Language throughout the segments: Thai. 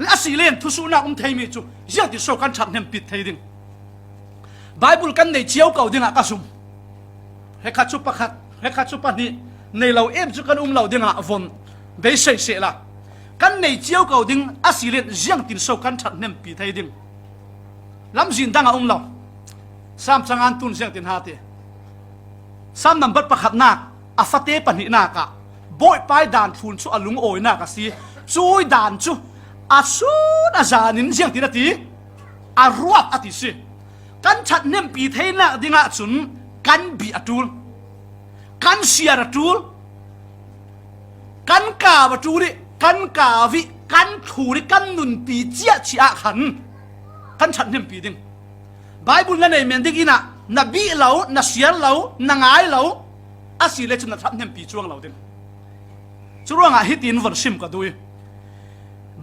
และสิเลนทุสุนักเทมีจูเยี่ยที่โซกันฉันเห็นปิดเทดิงไบเบิลกันในเจียวเก่าดิงอะกสุมเฮคัดชุปะคัดเฮคัดชุปะนี้ในเราเอ็มจุกันเราดิงอะวนเบสเสละกันในเจียวเก่าดิงอาศิเลนเยี่ยงตินโซกันฉันเห็นปิดเทดิงลำจินดังอะเราสามจังอันตุนเยี่ยงตินหาเตสามนับบัดประคัดนักอาฟเตปนินักะบอยไปด่านทุนชูอลุงโอยนักสิช่วยด่านชูอาสูนอาจานินเยี่ยงตินตีอารวบอติสิกันฉันเน้นปีเทนักดิ่งจุนกันบีอตูลกันเสียรตูลกันกาบตูริกันกาวิกันถูริกันนุนปีเจียชีอาขันกันฉันเน้นปีดิ่งไบเบิลนั่นเองมันดิ่งนะนบีเหล่านักเสียเหล่านางไอเหล่าอาศิเลจุนฉันเน้นปีช่วงเหล่าดิ่งช่วงอาฮิตินวันซิมก็ดู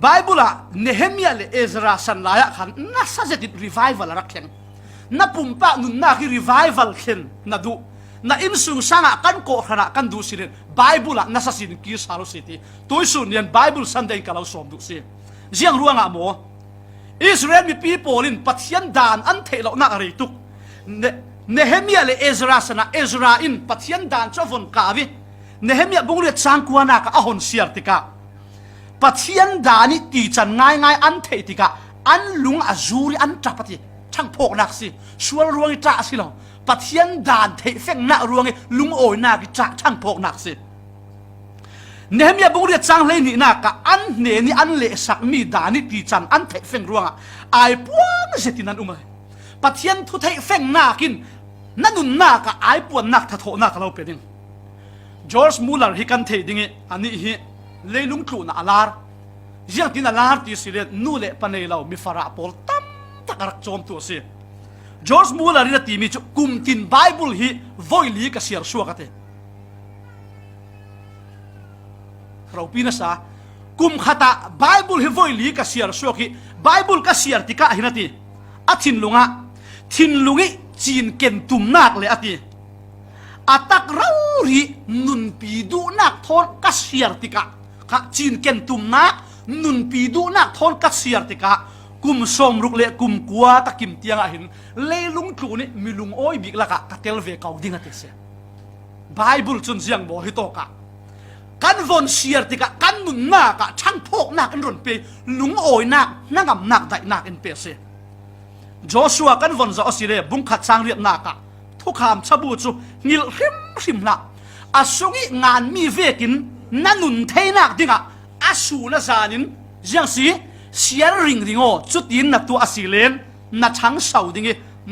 ไบเบิลอะเนเฮมียาเลเอซราสันลายขันน่าสัจจิตรีไววัลรักเข็งน่าปุ่มปะนุนน่าคือรีไววัลเข็งน่าดูน่าอินสุงสังกันโกขณะกันดูสิเลนไบเบิลอะน่าสัจจิตกิสารุสิทีตัวสุนยันไบเบิลสันเดงกับเราสมดูสิเจียงรัวงอะโมอิสราเอลมีปีโปลินปัทยันดานอันเทเราหนักอะไรตุกเนเฮมียาเลเอซราสนะเอซราอินปัทยันดานชอบวนกาวิเนเฮมียาบุงเรียจางกัวนักอาหอนเสียติกาปัทยันดานี่ตีจันง่ายอันเทติกะอันลุงอาจูริอันจับปฏิช่างพกนักสิชวนรวงจ่าสิหรอปัทยันดานเทเฟงนักรวงลุงโอยนักจ่าช่างพกนักสิเนเมียบุงเรียจางเลยนี่นักอันเนนี่อันเละสักมีดานี่ตีจันอันเทเฟงรวงอ่ะไอ้พวงเสตินันปัทยันทุเทเฟงนักินนั่นนุนนักไอ้ปวนนักทัดโถนักเราเป็นยังจอร์จมูลเลอร์ฮิกันเทดิงอันนี้ฮิเลยลุงครูน่ะลาร์ยังที่น่ะลาร์ที่สิเลนูเล่ปนเอเรามีฟาราปอลตั้มตะกรักโจมตัวสิจอร์จมูลเลอร์นี่ตีมีจุกุมตินไบเบิลฮีวอยลีกับเสียร์ชัวกันเถอะเราปีนัสากุมขตาไบเบิลฮีวอยลีกับเสียร์ชัวกี้ไบเบิลกับเสียร์ติกะหินาทีอาทินลุงะทินลุงิจีนเก่งตุ่มนักเลยอาทิอาตักเรารีนุนปีดูนักทอนกับเสียร์ติกะข้าจีนเก่งตุ่มนักนุนปีดูนักทอนกัดเสียร์ติกะกุมสมรุกเละกุมกัวตะกิมเตียงอาหินเลลุงจูนี่มีลุงโอ้ยบิกละกะกะเทลเวกาวดิ้งอะเตเสียไบเบิลจุนเสียงบอกให้โตกะกันวนเสียร์ติกะกันนุนนักะช่างพกนักอันรุนเปลุงโอ้ยนักนั่งนักได้นักอันเปเสียโจชัวกันวนจะอสิเลบุ้งขัดสร้างเรียบนักะทุกคำชาบูจูนิลริมละอาสุงิงานมีเวกินนั่นนุนเทนักดิ้งอะอาสูน่ะจานินยังสิเสียริงดิ้งโอจุดยินนัตัวอาศิเลนนัช่างเสาดิ้ง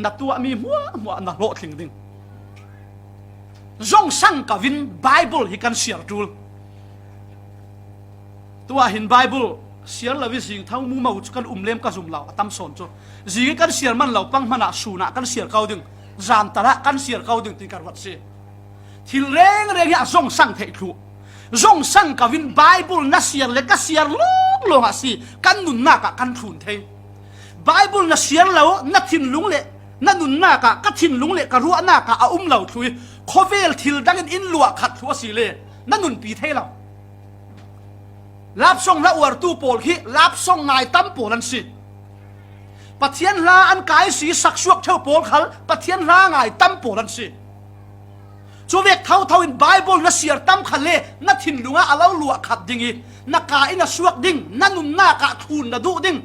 นัตัวมีมัวนักโลดทิ้งดิ้งจงสังกับวินไบเบิลฮิกันเสียร์จูลตัวหินไบเบิลเสียร์ละวิสิงเท่ามูมาอุจกันเล่มกันซุ่มเหล่าตั้มสนจูสิงกันเสียร์มันเหล่าปังมันอะสูนะกันเสียร์เขาดิ้งจานตระกันเสียร์เขาดิ้งติการวัดเสียที่เร่งยจงสังเทครูจงสังกับวินไบเบิลนัสเซียร์เล็กเสียร์ลงสิกันนุนนักกันทุนเทไบเบิลนัสเซียร์แล้วนัดทินลุงเละนัดนุนนักก็ทินลุงเละกรัวนักเอาเหล่าทุยโคเวลทิลดังอินลัวขัดทัวสิเลนัดนุนปีเทเรารับส่งละอวดตู้โปลขี้รับส่งนายตั้มโปลันสิปัทยันลาอันกายสีสักชวกเท่าโปลขัลปัทยันลาไงตั้มโปลันสิช่วยเวกเท่าอินไบเบิลนัสเซียร์ตั้มขันเล่นัดทินลุงเอาลัวขัดดิ้งนักกายนัสวกดิ้งนันุนนักทุนนัดูดิ้ง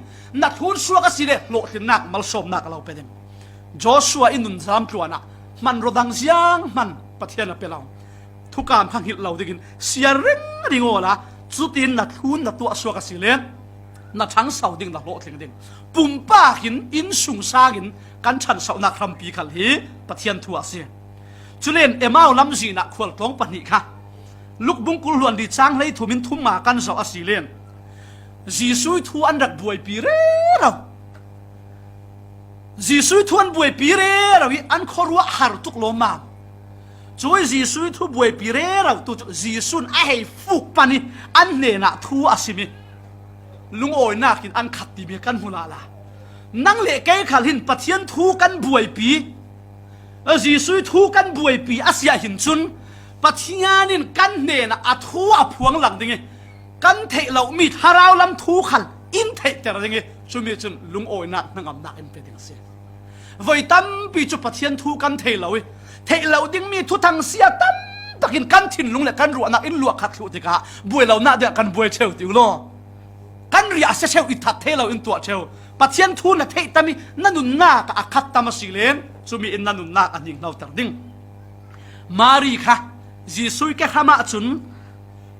นัดทุนสวกสิเลโลตินักมัลสมนักเราเป็นโจชัวอินุนซามตัวนักมันรดังเสียงมันปัทยันเป็นเราทุกการพังหิตเราดิ้งเสียริงดิ้งโอละจุดอินนัดทุนนัดตัวสวกสิเลนัดช่างเสาดิ้งนักโลติงดิ้งปุ่มป้าหินอินสุงซาหินกันฉันเสานักทำปีขันฮีปัทยันทัวเสียจุเลนเอมาลำจีนักขวดตรงปนิค่ะลูกบุ้งกุลล้วนดีจ้างเลยทุ่มินทุ่มมากันเสาอสิเลนจีซุยทัวอันดักบุยปีเร่เราจีซุยทัวอันบุยปีเร่เราอันขรัวหารุตุกโลมาช่วยจีซุยทัวบุยปีเร่เราตัวจีซุนไอ้ฟุกปนิอันเนน่ะทัวอสิมิลุงโอยนักกินอันขัดตีเมียกันหุลาลานั่งเละแก่ขัดหินปะเทียนทัวกันบุยปีจีซุยทัวกันบุยปีอาเซียหินซุนปัทยานินกันเนน่ะอัทัวพวงหลังดิ้งกันเทเรามีทาราวลำทูขันอินเท ter ding chumi chun lung oi nak nangam nak in pe ding se voi tam pi chu pathian thu kan thei lo ding mi thu thang sia tam takin kan thin lung le kan ruat nak in luak khat thu tika buai lo na de kan buai cheu ti lo kan ria se cheu i that thei lo in tua cheu pathian thu na thei tami nanun na ka akhat tama silen chumi in nanun na aning lau tar ding mari kha Jesuh ke khama chun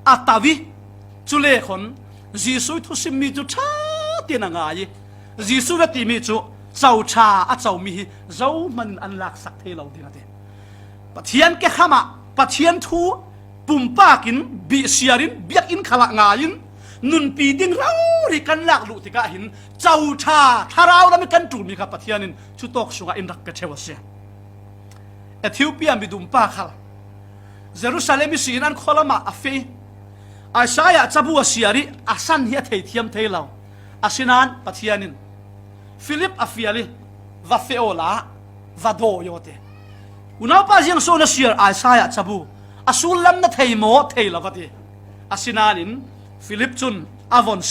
atawi chule khon Jesuh thu sim mi chu tha tina ngai Jesuh ga ti mi chu chau cha a chau mi zo man an lak sak thei lo ding ate pathian ke khama pathian thu pumpa kin bi siarin biak in khala ngain nunpi ding rori kan lak lu tika hin chau cha tharau lam kan tu mi kha pathianin chu tok sunga in rak ka thewa se Ethiopia mi dum pa khal Jerusalem sin an kholama afi Isaiah chabu siari asan hi thei thiam theilaw asinan pathianin Philip afiali va feola va do yote unaw pa jiang so na siar Isaiah chabu asul lam na theimo theilawati asinanin Philip chun avon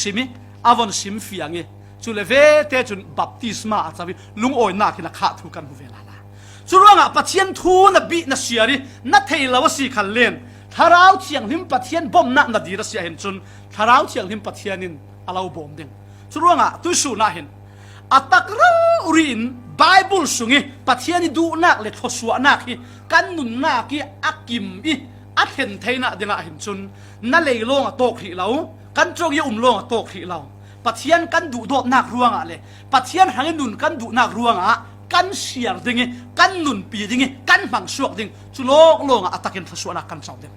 sim fiange chuleve te chun baptisma achawi lungoi na kina kha thu kan vela churonga pathian thu na bi na siari na theilawa si khallen tharau chiang him pathian bom na na dira sia hen chun tharau chiang him pathianin alau bom ding churonga tu su na hen atak urin Bible sungi pathiani du nak le thosua nak hi kan nun na ki akim i athen theina dinga hin chun na leilong a tok hi lau kan chong ye long a tok hi lau pathian kan du dot nak ruanga le pathian hangin nun kan du nak ruanga kan siar dingi kan nunpi dingi kan hmang suak ding chulok longa atakin thosua nak kan chau ding